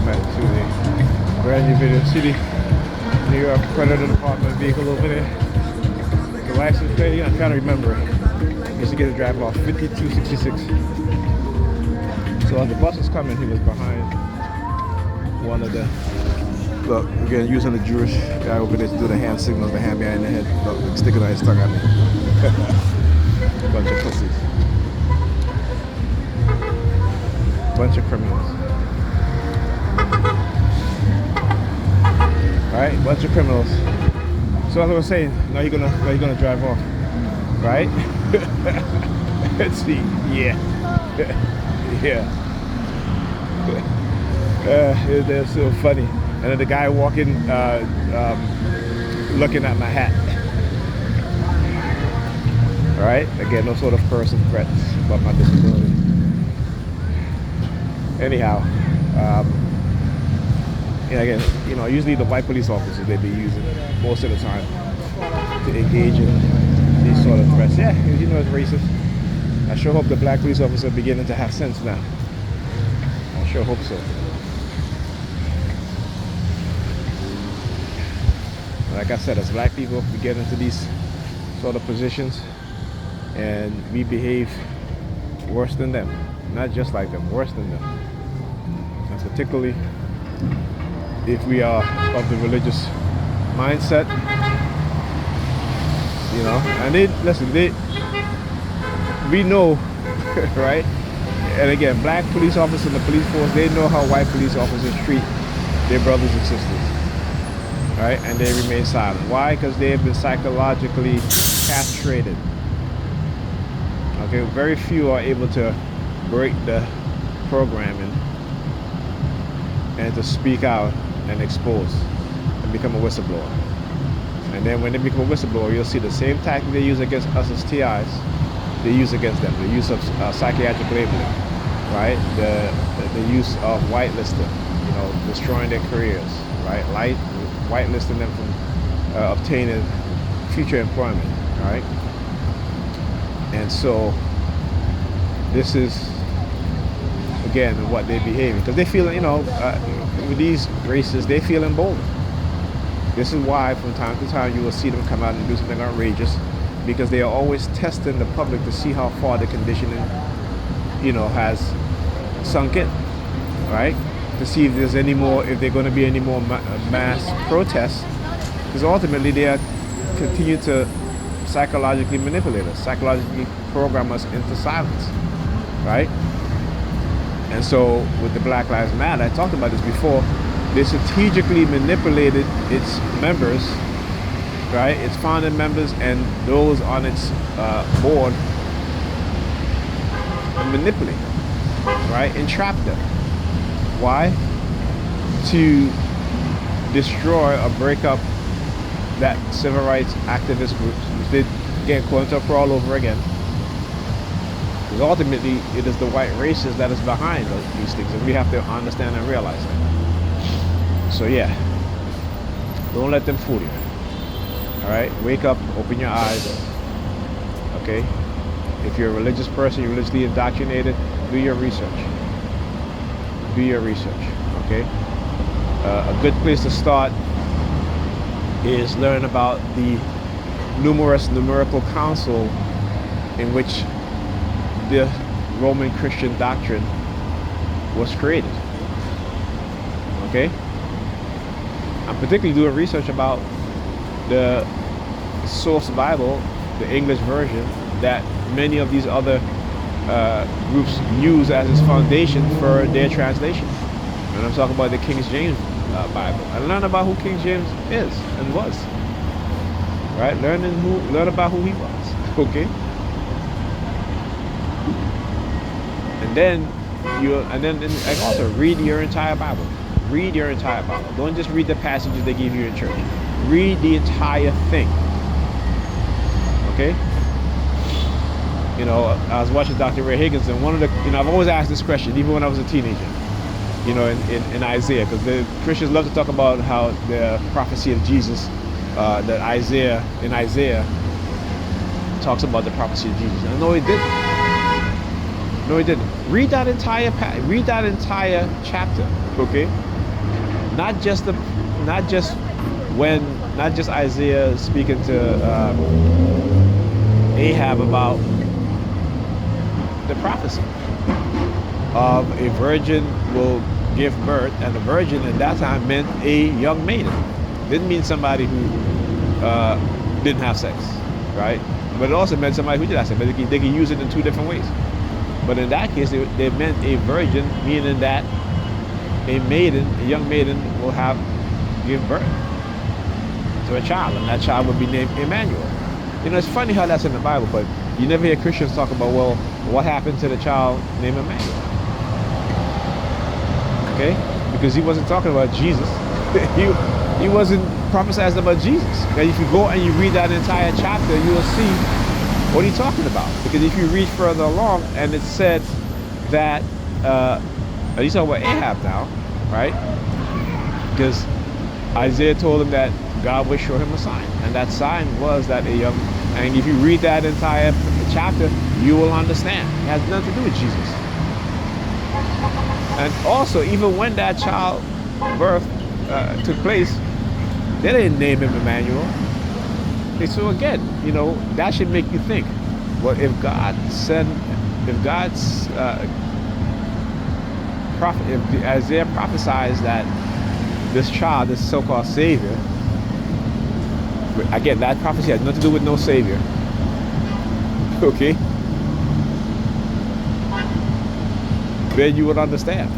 welcome to the brand new video. See the New York Predator Department vehicle over there. The license plate, I'm trying to remember it. Used to get a drive off 5266. So as the bus was coming, he was behind one of the, look, again, using the Jewish guy over there to do the hand signals, the hand behind the head, look, sticking out his tongue at me. Bunch of pussies. Bunch of criminals. Alright, bunch of criminals. So as I was saying, now you're gonna drive off. Right? Let's see. Yeah. Yeah. They're so funny. And then the guy walking, looking at my hat. Alright? Again, no sort of person threats about my disability. Anyhow, yeah, again, you know, usually the white police officers they be using most of the time to engage in these sort of threats. Yeah, you know, it's racist. I sure hope the black police officers are beginning to have sense now. I sure hope so. Like I said, as black people, we get into these sort of positions and we behave worse than them. Not just like them, worse than them. And particularly if we are of the religious mindset, you know, and we know, right? And again, black police officers in the police force, they know how white police officers treat their brothers and sisters, right? And they remain silent. Why? Because they have been psychologically castrated. Okay, very few are able to break the programming and to speak out and expose and become a whistleblower. And then when they become a whistleblower, you'll see the same tactic they use against us as TIs, they use against them. The use of psychiatric labeling, right? The use of whitelisting, you know, destroying their careers, right? Whitelisting them from obtaining future employment, right? And so this is, again, what they're behaving, because they feel, you know, with these races, they feel emboldened. This is why from time to time you will see them come out and do something outrageous, because they are always testing the public to see how far the conditioning, you know, has sunk in, right? To see if there's any more, if they're going to be any more mass protests, because ultimately they are continue to psychologically manipulate us, psychologically program us into silence, right? And so with the Black Lives Matter, I talked about this before, they strategically manipulated its members, right? Its founding members and those on its board, and manipulate them, right? Entrap them. Why? To destroy or break up that civil rights activist groups, which they get caught up for all over again. Because ultimately, it is the white races that is behind these things, and we have to understand and realize that. So yeah, don't let them fool you. All right, wake up, open your eyes. Okay, if you're a religious person, you're religiously indoctrinated, do your research. Do your research. Okay, a good place to start is learn about the numerous numerical council in which the Roman Christian doctrine was created. Okay? I'm particularly doing research about the source Bible, the English version, that many of these other groups use as its foundation for their translation. And I'm talking about the King James Bible. And learn about who King James is and was. Right? Learn about who he was. Okay? And then also read your entire Bible. Read your entire Bible. Don't just read the passages they give you in church. Read the entire thing. Okay? You know, I was watching Dr. Ray Higgins, and one of the, you know, I've always asked this question, even when I was a teenager, you know, in Isaiah, because the Christians love to talk about how the prophecy of Jesus, that Isaiah talks about the prophecy of Jesus. And no, he didn't. No, he didn't. Read that entire chapter, okay? not just Isaiah speaking to Ahab about the prophecy of a virgin will give birth, and a virgin at that time meant a young maiden. Didn't mean somebody who didn't have sex, right? But it also meant somebody who did have sex. But they could use it in two different ways. But in that case, they meant a virgin, meaning that a maiden, a young maiden, will give birth to a child, and that child will be named Emmanuel. You know, it's funny how that's in the Bible, but you never hear Christians talk about, well, what happened to the child named Emmanuel? Okay? Because he wasn't talking about Jesus. he wasn't prophesying about Jesus. Now, if you go and you read that entire chapter, you will see what he's talking about. Because if you read further along, and it said that, he's talking about Ahab now, right? Because Isaiah told him that God would show him a sign, and that sign was that and if you read that entire chapter, you will understand. It has nothing to do with Jesus. And also, even when that child birth took place, they didn't name him Emmanuel. So again, you know, that should make you think. Well, if Isaiah prophesies that this child, this so-called savior, again, that prophecy has nothing to do with no savior. Okay? Then you would understand.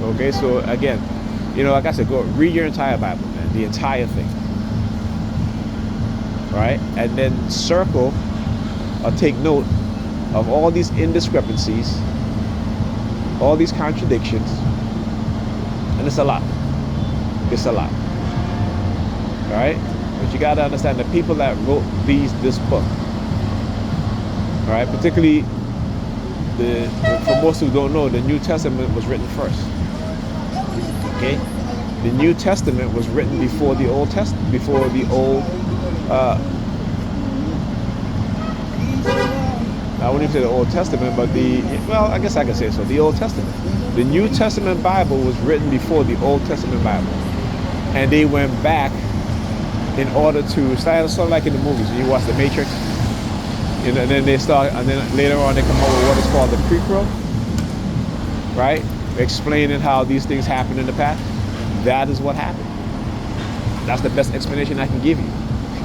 Okay, so again, you know, like I said, go read your entire Bible, man, the entire thing. Right? And then circle or take note of all these indiscrepancies, all these contradictions, and it's a lot. It's a lot. All right? But you got to understand the people that wrote this book, all right, particularly for most who don't know, the New Testament was written first. Okay? The New Testament was written before the Old Testament, I wouldn't even say the Old Testament, but I guess I could say so, the Old Testament. The New Testament Bible was written before the Old Testament Bible. And they went back in order to, sort of like in the movies, when you watch The Matrix, you know, and then later on they come up with what is called the prequel, right? Explaining how these things happened in the past. That is what happened. That's the best explanation I can give you,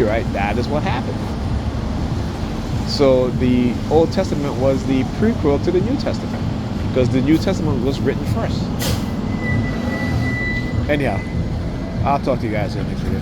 right? That is what happened. So the Old Testament was the prequel to the New Testament, because the New Testament was written first. Anyhow, I'll talk to you guys in the next video.